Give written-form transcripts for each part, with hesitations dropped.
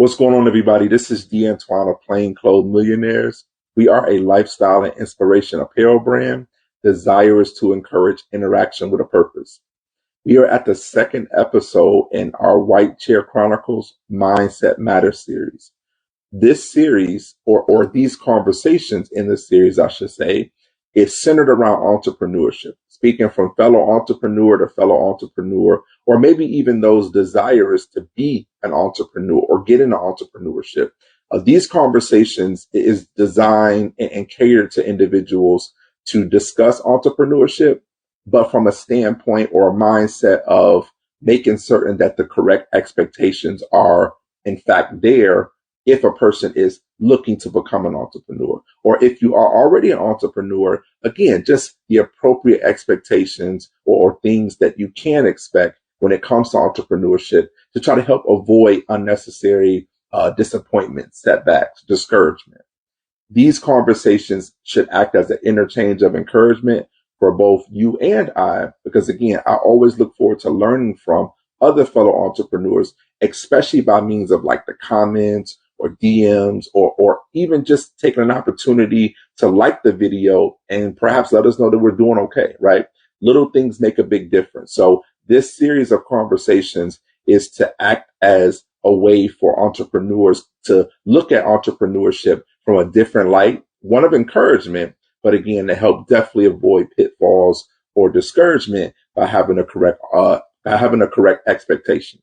What's going on, everybody? This is D'Antoine of Plainclothes Millionaires. We are a lifestyle and inspiration apparel brand desirous to encourage interaction with a purpose. We are at the second episode in our White Chair Chronicles Mindset Matters series. This series, or these conversations in this series, I should say, is centered around entrepreneurship, speaking from fellow entrepreneur to fellow entrepreneur, or maybe even those desirous to be an entrepreneur or get into entrepreneurship. These conversations is designed and catered to individuals to discuss entrepreneurship, but from a standpoint or a mindset of making certain that the correct expectations are in fact there if a person is looking to become an entrepreneur, or if you are already an entrepreneur, again, just the appropriate expectations or things that you can expect when it comes to entrepreneurship to try to help avoid unnecessary disappointment, setbacks, discouragement. These conversations should act as an interchange of encouragement for both you and I, because again, I always look forward to learning from other fellow entrepreneurs, especially by means of like the comments or DMs, or even just taking an opportunity to like the video and perhaps let us know that we're doing okay, right? Little things make a big difference. So this series of conversations is to act as a way for entrepreneurs to look at entrepreneurship from a different light, one of encouragement, but again, to help definitely avoid pitfalls or discouragement by having a correct expectation.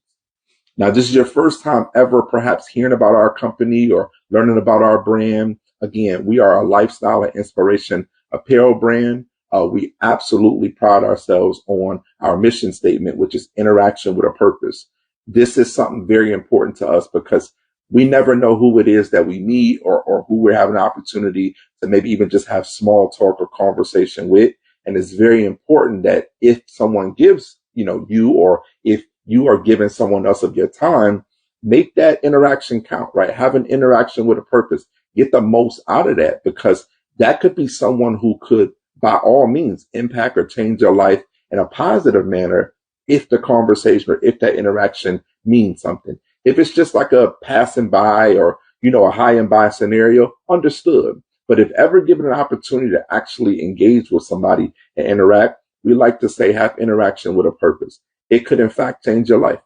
Now, this is your first time ever perhaps hearing about our company or learning about our brand. Again, we are a lifestyle and inspiration apparel brand. We absolutely pride ourselves on our mission statement, which is interaction with a purpose. This is something very important to us because we never know who it is that we meet or who we're having an opportunity to maybe even just have small talk or conversation with. And it's very important that if someone gives, you, or if you are giving someone else of your time, make that interaction count, right? Have an interaction with a purpose. Get the most out of that, because that could be someone who could, by all means, impact or change your life in a positive manner if the conversation or if that interaction means something. If it's just like a passing by or, a high and by scenario, understood. But if ever given an opportunity to actually engage with somebody and interact, we like to say have interaction with a purpose. It could, in fact, change your life.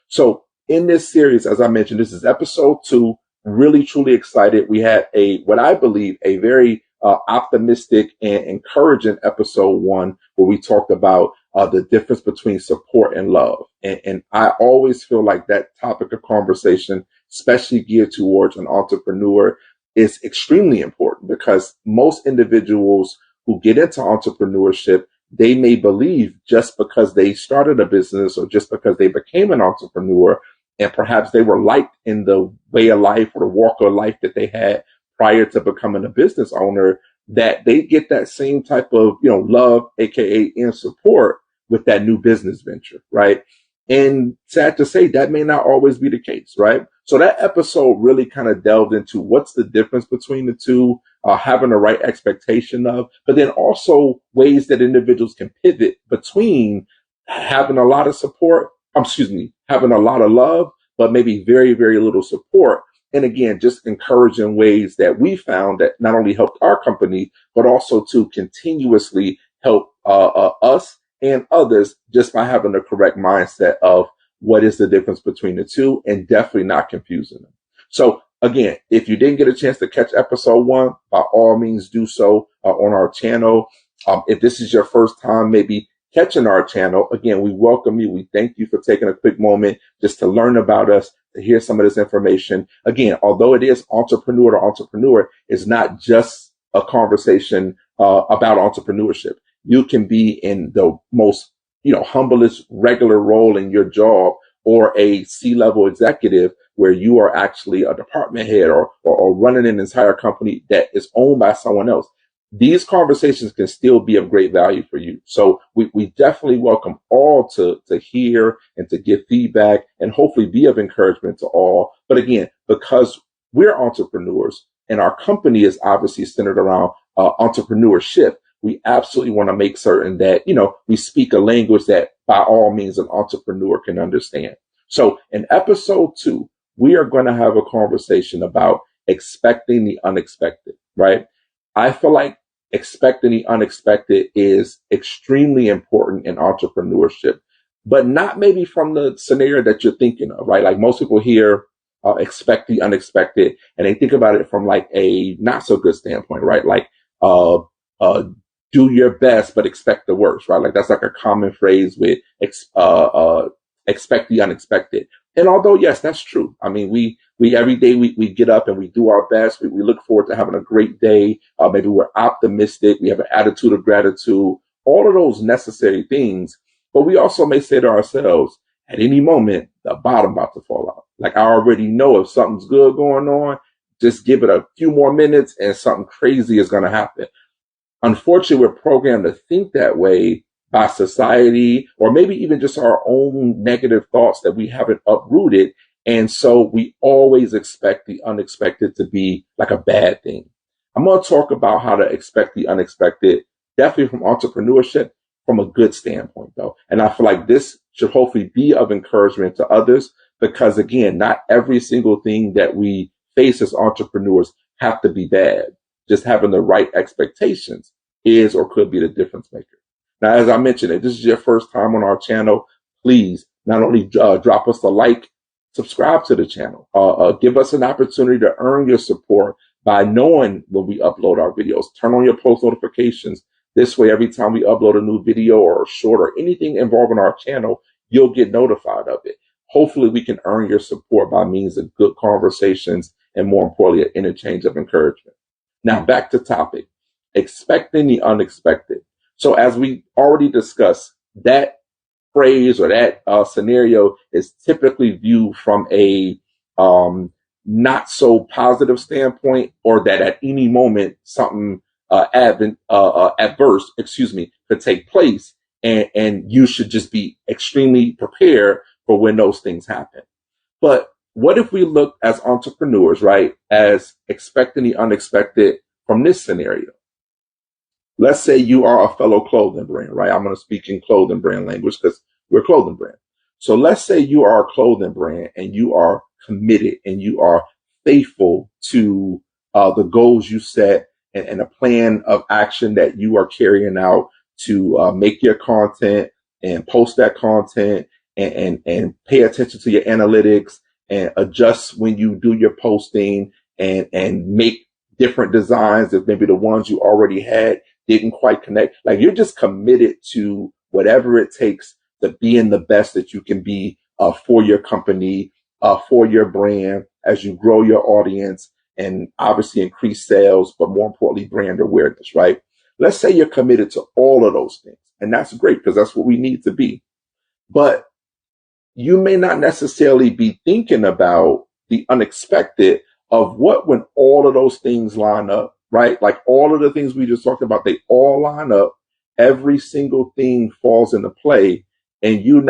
So in this series, as I mentioned, this is episode 2. Really, truly excited. We had what I believe, a very optimistic and encouraging episode 1, where we talked about the difference between support and love. And I always feel like that topic of conversation, especially geared towards an entrepreneur, is extremely important, because most individuals who get into entrepreneurship, they may believe just because they started a business or just because they became an entrepreneur and perhaps they were liked in the way of life or the walk of life that they had prior to becoming a business owner, that they get that same type of, love, aka and support with that new business venture, right? And sad to say, that may not always be the case, right? So that episode really kind of delved into what's the difference between the two, having the right expectation of, but then also ways that individuals can pivot between having a lot of support, having a lot of love, but maybe very, very little support. And again, just encouraging ways that we found that not only helped our company, but also to continuously help us and others just by having the correct mindset of what is the difference between the two, and definitely not confusing them. So again, if you didn't get a chance to catch episode 1, by all means do so on our channel. If this is your first time maybe catching our channel, again, we welcome you. We thank you for taking a quick moment just to learn about us, to hear some of this information. Again, although it is entrepreneur to entrepreneur, it's not just a conversation about entrepreneurship. You can be in the most, humblest regular role in your job, or a C-level executive where you are actually a department head or running an entire company that is owned by someone else. These conversations can still be of great value for you. So we definitely welcome all to hear and to give feedback and hopefully be of encouragement to all. But again, because we're entrepreneurs and our company is obviously centered around entrepreneurship, we absolutely want to make certain that, we speak a language that by all means an entrepreneur can understand. So in episode 2, we are going to have a conversation about expecting the unexpected, right? I feel like expecting the unexpected is extremely important in entrepreneurship, but not maybe from the scenario that you're thinking of, right? Like most people hear expect the unexpected and they think about it from like a not so good standpoint, right? Like, uh, uh, do your best, but expect the worst, right? Like that's like a common phrase with expect the unexpected. And although, yes, that's true. I mean, we every day we get up and we do our best. We look forward to having a great day. Maybe we're optimistic. We have an attitude of gratitude, all of those necessary things. But we also may say to ourselves, at any moment, the bottom about to fall out. Like I already know if something's good going on, just give it a few more minutes and something crazy is going to happen. Unfortunately, we're programmed to think that way by society, or maybe even just our own negative thoughts that we haven't uprooted. And so we always expect the unexpected to be like a bad thing. I'm going to talk about how to expect the unexpected, definitely from entrepreneurship, from a good standpoint, though. And I feel like this should hopefully be of encouragement to others because, again, not every single thing that we face as entrepreneurs have to be bad. Just having the right expectations is or could be the difference maker. Now, as I mentioned, if this is your first time on our channel, please not only drop us a like, subscribe to the channel, give us an opportunity to earn your support by knowing when we upload our videos. Turn on your post notifications. This way, every time we upload a new video or a short or anything involving our channel, you'll get notified of it. Hopefully, we can earn your support by means of good conversations and, more importantly, an interchange of encouragement. Now, back to topic, expecting the unexpected. So as we already discussed, that phrase or that scenario is typically viewed from a not so positive standpoint, or that at any moment something adverse, could take place, and you should just be extremely prepared for when those things happen. But what if we look as entrepreneurs, right, as expecting the unexpected from this scenario? Let's say you are a fellow clothing brand, right? I'm going to speak in clothing brand language because we're a clothing brand. So let's say you are a clothing brand and you are committed and you are faithful to the goals you set and a plan of action that you are carrying out to make your content and post that content and pay attention to your analytics and adjust when you do your posting and make different designs if maybe the ones you already had didn't quite connect. Like you're just committed to whatever it takes to being the best that you can be for your company, for your brand, as you grow your audience and obviously increase sales, but more importantly, brand awareness, right? Let's say you're committed to all of those things. And that's great because that's what we need to be. But you may not necessarily be thinking about the unexpected of what when all of those things line up, right? Like all of the things we just talked about, they all line up. Every single thing falls into play and you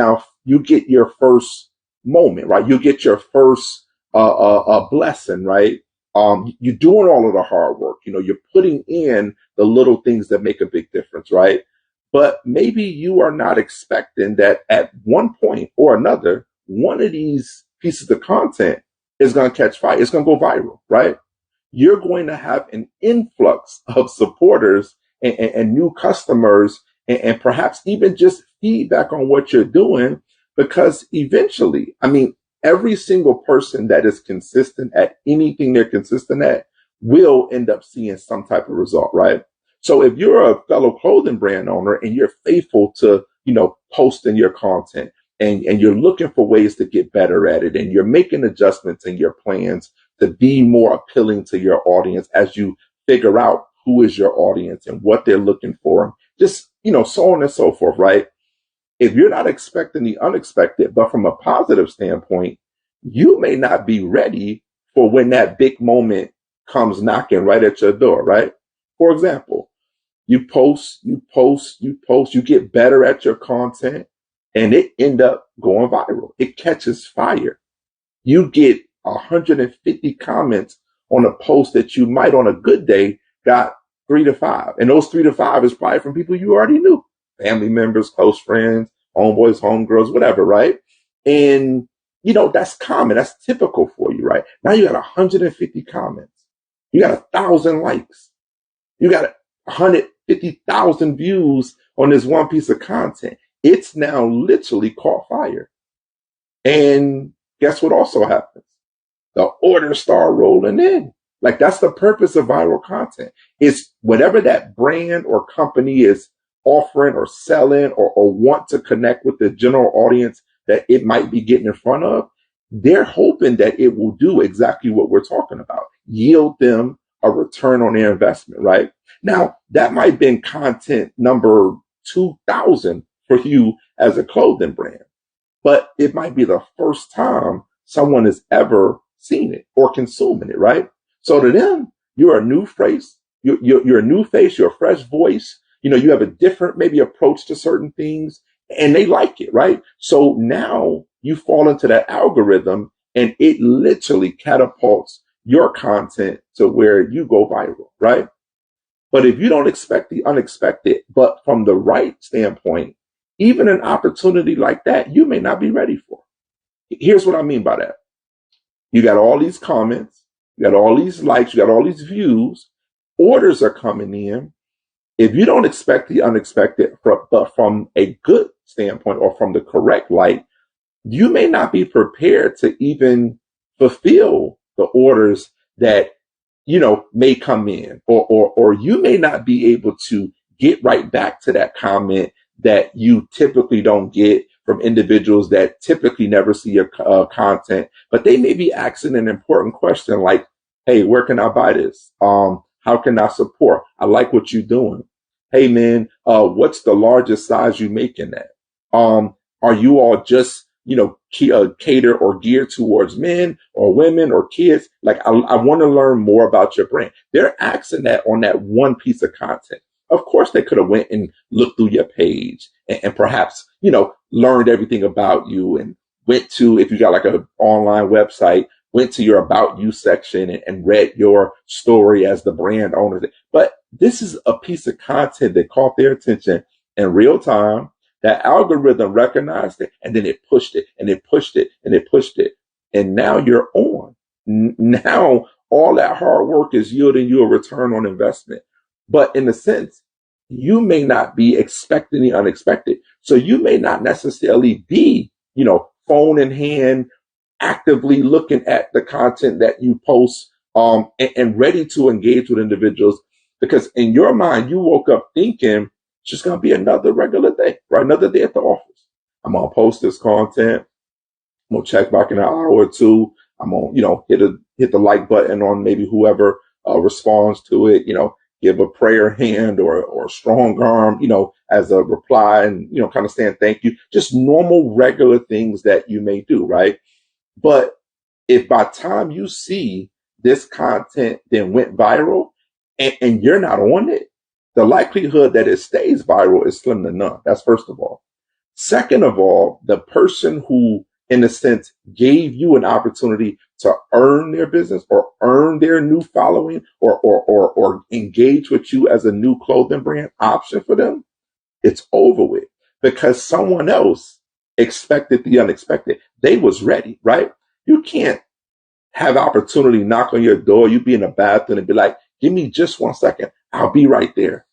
get your first moment, right? You get your first blessing, right? You're doing all of the hard work. You're putting in the little things that make a big difference, right? But maybe you are not expecting that at one point or another, one of these pieces of content is going to catch fire. It's going to go viral, right? You're going to have an influx of supporters and new customers and perhaps even just feedback on what you're doing, because eventually, I mean, every single person that is consistent at anything they're consistent at will end up seeing some type of result, right? So if you're a fellow clothing brand owner and you're faithful to, posting your content and you're looking for ways to get better at it and you're making adjustments in your plans to be more appealing to your audience as you figure out who is your audience and what they're looking for, just, so on and so forth, right? If you're not expecting the unexpected, but from a positive standpoint, you may not be ready for when that big moment comes knocking right at your door, right? For example, you post, you get better at your content and it end up going viral. It catches fire. You get 150 comments on a post that you might on a good day got 3 to 5. And those 3 to 5 is probably from people you already knew, family members, close friends, homeboys, homegirls, whatever, right? And, that's common. That's typical you, right? Now you got 150 comments. You got 1,000 likes. You got 150,000 views on this one piece of content. It's now literally caught fire. And guess what also happens? The orders start rolling in. Like that's the purpose of viral content. It's whatever that brand or company is offering or selling or want to connect with the general audience that it might be getting in front of. They're hoping that it will do exactly what we're talking about, yield them a return on their investment, right? Now, that might have been content number 2,000 for you as a clothing brand, but it might be the first time someone has ever seen it or consuming it, right? So to them, you're a new face. You're a new face. You're a fresh voice. You know, you have a different maybe approach to certain things, and they like it, right? So now you fall into that algorithm, and it literally catapults your content to where you go viral, right? But if you don't expect the unexpected, but from the right standpoint, even an opportunity like that, you may not be ready for. Here's what I mean by that. You got all these comments, you got all these likes, you got all these views, orders are coming in. If you don't expect the unexpected, but from a good standpoint or from the correct light, you may not be prepared to even fulfill the orders that, you know, may come in, or you may not be able to get right back to that comment that you typically don't get from individuals that typically never see your content, but they may be asking an important question like, hey, where can I buy this? How can I support? I like what you're doing. Hey man, what's the largest size you make in that? Are you all just, you know, cater or gear towards men or women or kids? Like, I want to learn more about your brand. They're asking that on that one piece of content. Of course, they could have went and looked through your page and perhaps, you know, learned everything about you and went to, if you got like an online website, went to your About You section and read your story as the brand owner. But this is a piece of content that caught their attention in real time. That algorithm recognized it, and then it pushed it, and it pushed it, and it pushed it. And now you're on. Now all that hard work is yielding you a return on investment. But in a sense, you may not be expecting the unexpected. So you may not necessarily be, you know, phone in hand, actively looking at the content that you post, and ready to engage with individuals, because in your mind, you woke up thinking it's just going to be another regular day, right? Another day at the office. I'm going to post this content. I'm going to check back in an hour or two. I'm going to, you know, hit the like button on maybe whoever responds to it, you know, give a prayer hand or a strong arm, you know, as a reply and, you know, kind of saying thank you. Just normal, regular things that you may do, right? But if by time you see this content then went viral and you're not on it, the likelihood that it stays viral is slim to none. That's first of all. Second of all, the person who, in a sense, gave you an opportunity to earn their business or earn their new following or engage with you as a new clothing brand option for them, it's over with because someone else expected the unexpected. They was ready, right? You can't have opportunity knock on your door. You be in the bathroom and be like, give me just 1 second. I'll be right there.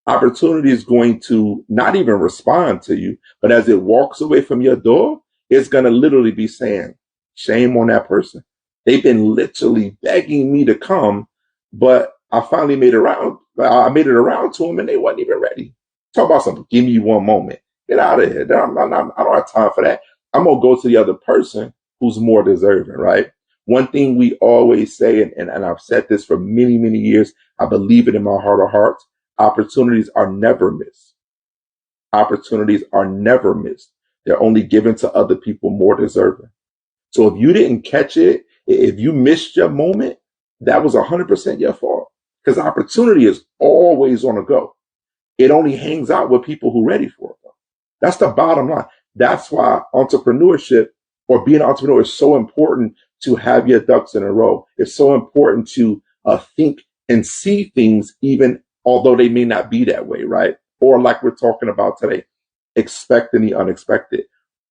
Opportunity is going to not even respond to you, but as it walks away from your door, it's going to literally be saying, shame on that person. They've been literally begging me to come, but I finally made it around. I made it around to them and they wasn't even ready. Talk about something. Give me one moment. Get out of here. I don't have time for that. I'm going to go to the other person who's more deserving, right? One thing we always say, and I've said this for many, many years, I believe it in my heart of hearts, opportunities are never missed. Opportunities are never missed. They're only given to other people more deserving. So if you didn't catch it, if you missed your moment, that was 100% your fault. Because opportunity is always on the go. It only hangs out with people who are ready for it. That's the bottom line. That's why entrepreneurship or being an entrepreneur is so important, to have your ducks in a row. It's so important to think and see things even although they may not be that way, right? Or like we're talking about today, expecting the unexpected,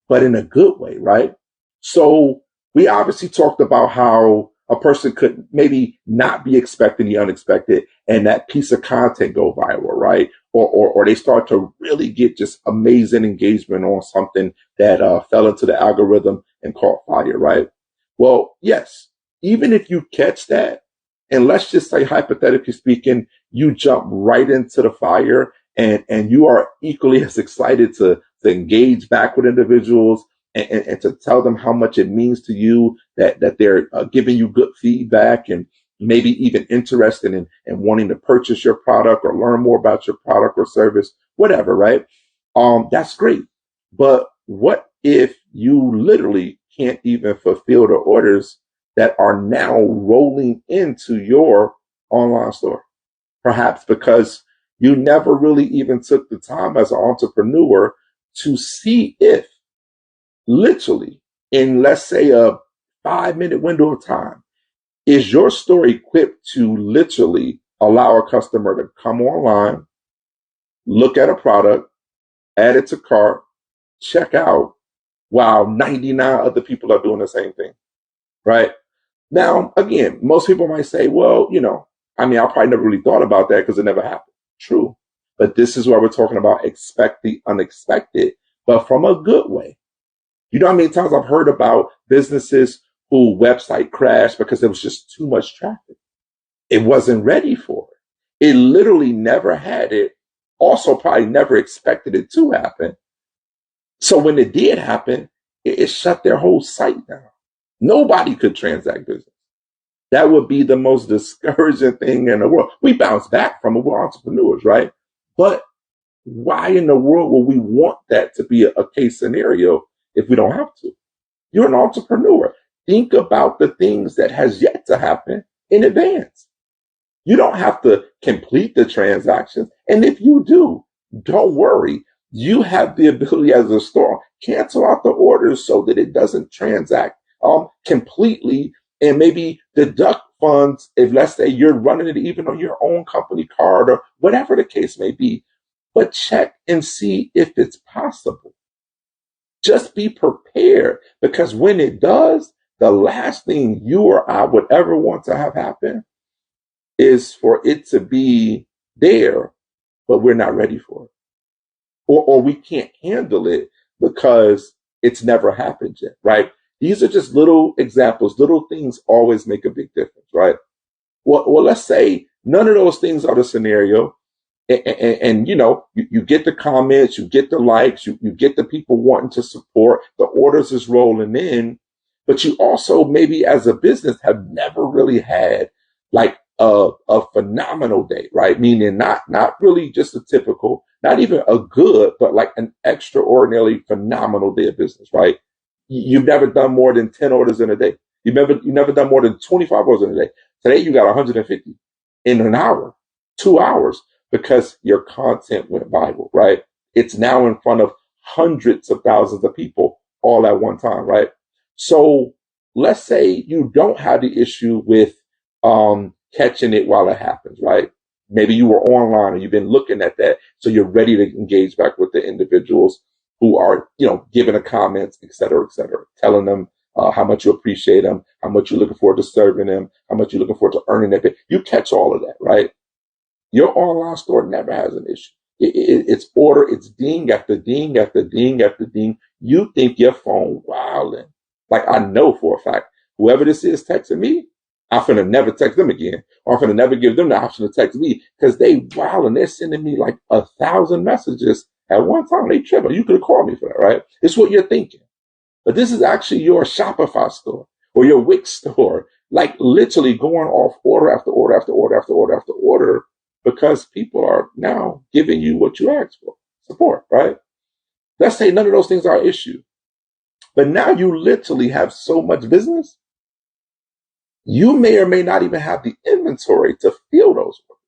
but in a good way, right? So We obviously talked about how a person could maybe not be expecting the unexpected and that piece of content go viral, right? Or they start to really get just amazing engagement on something that fell into the algorithm and caught fire, right? Well, yes, even if you catch that, and let's just say hypothetically speaking, you jump right into the fire and you are equally as excited to engage back with individuals and to tell them how much it means to you that they're giving you good feedback and maybe even interested in wanting to purchase your product or learn more about your product or service, whatever, right? That's great. But what if you literally can't even fulfill the orders that are now rolling into your online store? Perhaps because you never really even took the time as an entrepreneur to see if literally in, let's say, a 5 minute window of time, is your store equipped to literally allow a customer to come online, look at a product, add it to cart, check out, while 99 other people are doing the same thing, right? Now, again, most people might say, well, I mean, I probably never really thought about that because it never happened. True. But this is why we're talking about expect the unexpected, but from a good way. You know how many times I've heard about businesses who website crashed because there was just too much traffic. It wasn't ready for it. It literally never had it. Also, probably never expected it to happen. So when it did happen, it shut their whole site down. Nobody could transact business. That would be the most discouraging thing in the world. We bounce back from it. We're entrepreneurs, right? But why in the world would we want that to be a case scenario if we don't have to? You're an entrepreneur. Think about the things that has yet to happen in advance. You don't have to complete the transactions. And if you do, don't worry. You have the ability as a store, cancel out the orders so that it doesn't transact completely and maybe deduct funds if, let's say, you're running it even on your own company card or whatever the case may be. But check and see if it's possible. Just be prepared, because when it does, the last thing you or I would ever want to have happen is for it to be there, but we're not ready for it. Or we can't handle it because it's never happened yet, right? These are just little examples. Little things always make a big difference, right? Well, let's say none of those things are the scenario. And you get the comments, you get the likes, you get the people wanting to support, the orders is rolling in, but you also maybe as a business have never really had like a phenomenal day, right? Meaning not really just a typical, not even a good, but like an extraordinarily phenomenal day of business, right? You've never done more than 10 orders in a day. You never done more than 25 orders in a day. Today you got 150 in an hour, 2 hours, because your content went viral, right? It's now in front of hundreds of thousands of people all at one time, right? So let's say you don't have the issue with catching it while it happens, right? Maybe you were online and you've been looking at that, so you're ready to engage back with the individuals who are, giving the comments, et cetera, telling them how much you appreciate them, how much you're looking forward to serving them, how much you're looking forward to earning that. You catch all of that, right? Your online store never has an issue. It's ding after ding after ding after ding. You think your phone wilding. Like, I know for a fact, whoever this is texting me, I'm finna never text them again. Or I'm finna never give them the option to text me, because they wilding. They're sending me like 1,000 messages at one time. They tripping. You could have called me for that, right? It's what you're thinking. But this is actually your Shopify store or your Wix store, like literally going off order after order after order after order after order, because people are now giving you what you asked for, support, right? Let's say none of those things are an issue. But now you literally have so much business, you may or may not even have the inventory to fill those orders.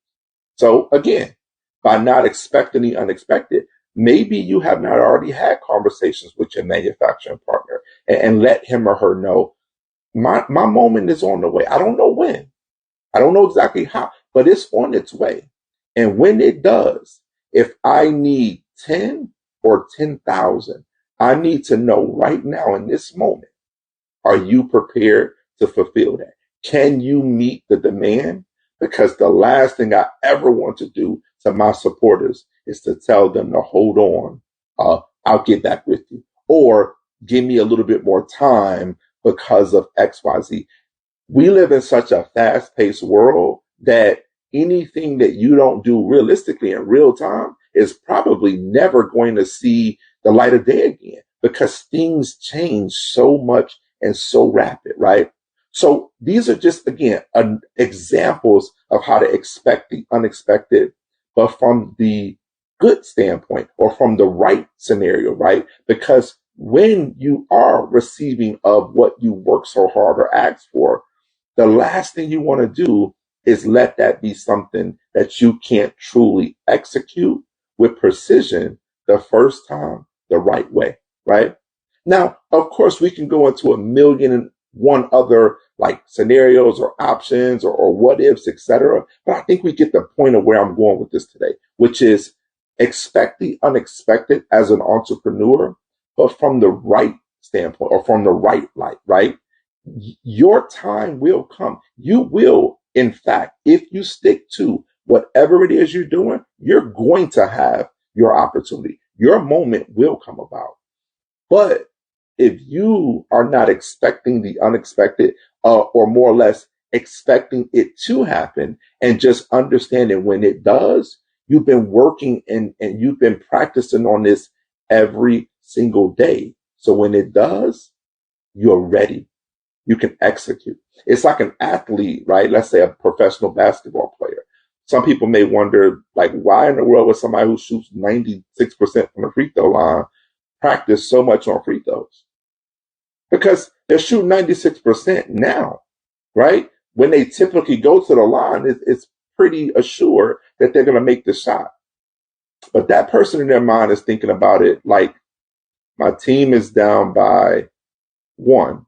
So again, by not expecting the unexpected, maybe you have not already had conversations with your manufacturing partner and let him or her know, my moment is on the way. I don't know when. I don't know exactly how, but it's on its way. And when it does, if I need 10 or 10,000, I need to know right now in this moment Are you prepared to fulfill that? Can you meet the demand? Because the last thing I ever want to do to my supporters is to tell them to hold on. I'll get back with you. Or give me a little bit more time because of XYZ. We live in such a fast paced world that anything that you don't do realistically in real time is probably never going to see the light of day again because things change so much and so rapid, right? So these are just, again, examples of how to expect the unexpected, but from the good standpoint or from the right scenario, right? Because when you are receiving of what you work so hard or asked for, the last thing you want to do is let that be something that you can't truly execute with precision the first time the right way, right? Now, of course, we can go into a million and one other like scenarios or options or what ifs, etc. But I think we get the point of where I'm going with this today, which is expect the unexpected as an entrepreneur, but from the right standpoint or from the right light, right? Your time will come. You will, in fact, if you stick to whatever it is you're doing, you're going to have your opportunity. Your moment will come about. But if you are not expecting the unexpected, or more or less expecting it to happen and just understanding when it does, you've been working and you've been practicing on this every single day. So when it does, you're ready. You can execute. It's like an athlete, right? Let's say a professional basketball player. Some people may wonder, like, why in the world would somebody who shoots 96% from the free throw line practice so much on free throws? Because they're shooting 96% now, right? When they typically go to the line, it's pretty assured that they're going to make the shot. But that person in their mind is thinking about it like, my team is down by one,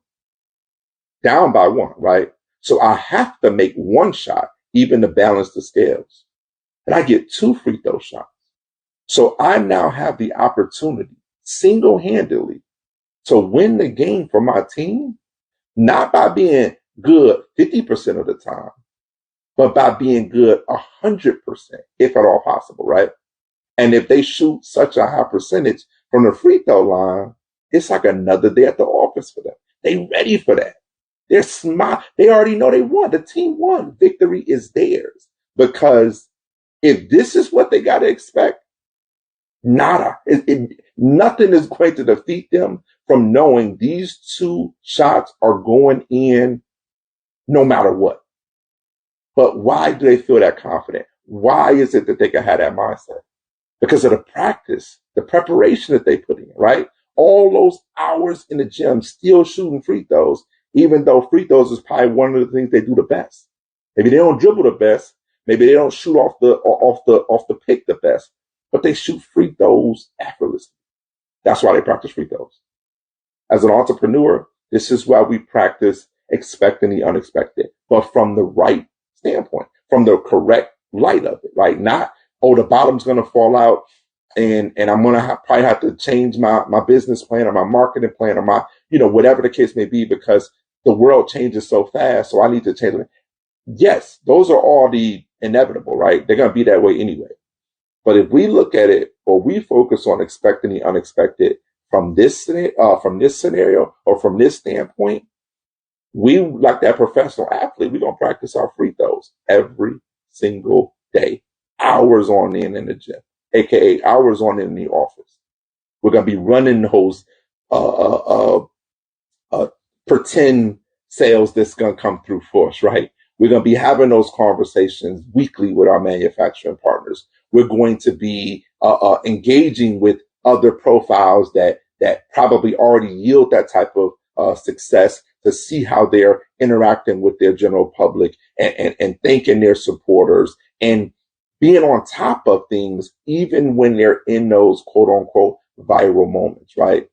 right? So I have to make one shot, even to balance the scales. And I get 2 free throw shots. So I now have the opportunity single-handedly to win the game for my team, not by being good 50% of the time, but by being good 100%, if at all possible, right? And if they shoot such a high percentage from the free throw line, it's like another day at the office for them. They ready for that. They're smart. They already know they won. The team won. Victory is theirs. Because if this is what they got to expect, nada. Nothing is going to defeat them from knowing these 2 shots are going in no matter what. But why do they feel that confident? Why is it that they can have that mindset? Because of the practice, the preparation that they put in, right? All those hours in the gym still shooting free throws, even though free throws is probably one of the things they do the best. Maybe they don't dribble the best. Maybe they don't shoot off the pick the best, but they shoot free throws effortlessly. That's why they practice free throws. As an entrepreneur, this is why we practice expecting the unexpected, but from the right standpoint, from the correct light of it, right? Not, oh, the bottom's going to fall out and I'm going to probably have to change my business plan or my marketing plan or my, whatever the case may be, because the world changes so fast. So I need to change it. Yes, those are all the inevitable, right? They're going to be that way anyway. But if we look at it or we focus on expecting the unexpected from this scenario or from this standpoint, we, like that professional athlete, we're going to practice our free throws every single day, hours on end in the gym, aka hours on end in the office. We're going to be running those pretend sales that's going to come through for us, right? We're going to be having those conversations weekly with our manufacturing partners. We're going to be engaging with other profiles that probably already yield that type of success, to see how they're interacting with their general public and thanking their supporters and being on top of things, even when they're in those quote unquote viral moments, right?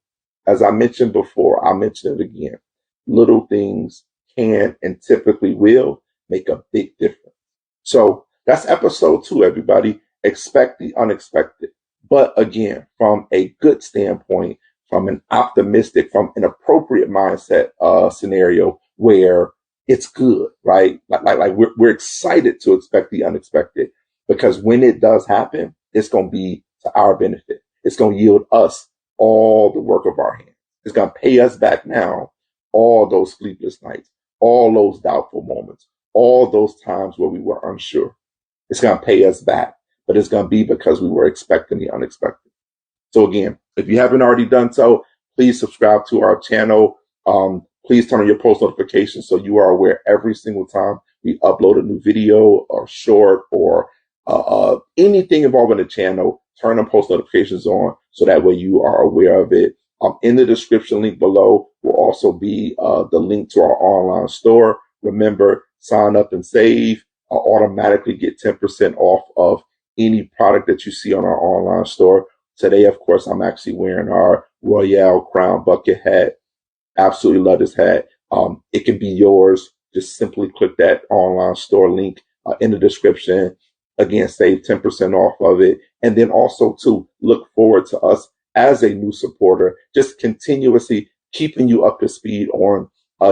As I mentioned before, I'll mention it again. Little things can and typically will make a big difference. So that's episode 2, everybody. Expect the unexpected. But again, from a good standpoint, from an optimistic, from an appropriate mindset scenario where it's good, right? Like we're excited to expect the unexpected, because when it does happen, it's going to be to our benefit. It's going to yield us all the work of our hands. It's going to pay us back now all those sleepless nights, all those doubtful moments, all those times where we were unsure. It's going to pay us back, but it's going to be because we were expecting the unexpected. So again, if you haven't already done so, please subscribe to our channel. Please turn on your post notifications so you are aware every single time we upload a new video or short or anything involving the channel. Turn the post notifications on so that way you are aware of it. In the description link below will also be the link to our online store. Remember, sign up and save. Automatically get 10% off of any product that you see on our online store. Today, of course, I'm actually wearing our Royale Crown bucket hat. Absolutely love this hat. It can be yours. Just simply click that online store link in the description. Again, save 10% off of it. And then also, too, look forward to us as a new supporter, just continuously keeping you up to speed on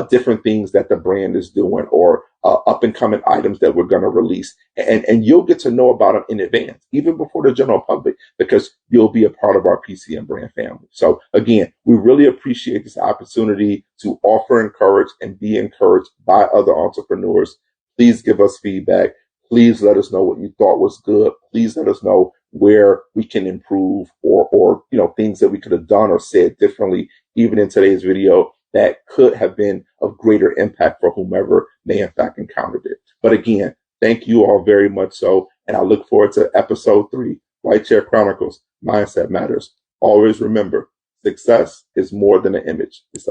different things that the brand is doing or up and coming items that we're going to release. And you'll get to know about them in advance, even before the general public, because you'll be a part of our PCM brand family. So again, we really appreciate this opportunity to offer, encourage, and be encouraged by other entrepreneurs. Please give us feedback. Please let us know what you thought was good. Please let us know where we can improve or things that we could have done or said differently, even in today's video, that could have been of greater impact for whomever may in fact encountered it. But again, thank you all very much so. And I look forward to episode 3, White Chair Chronicles, Mindset Matters. Always remember, success is more than an image. It's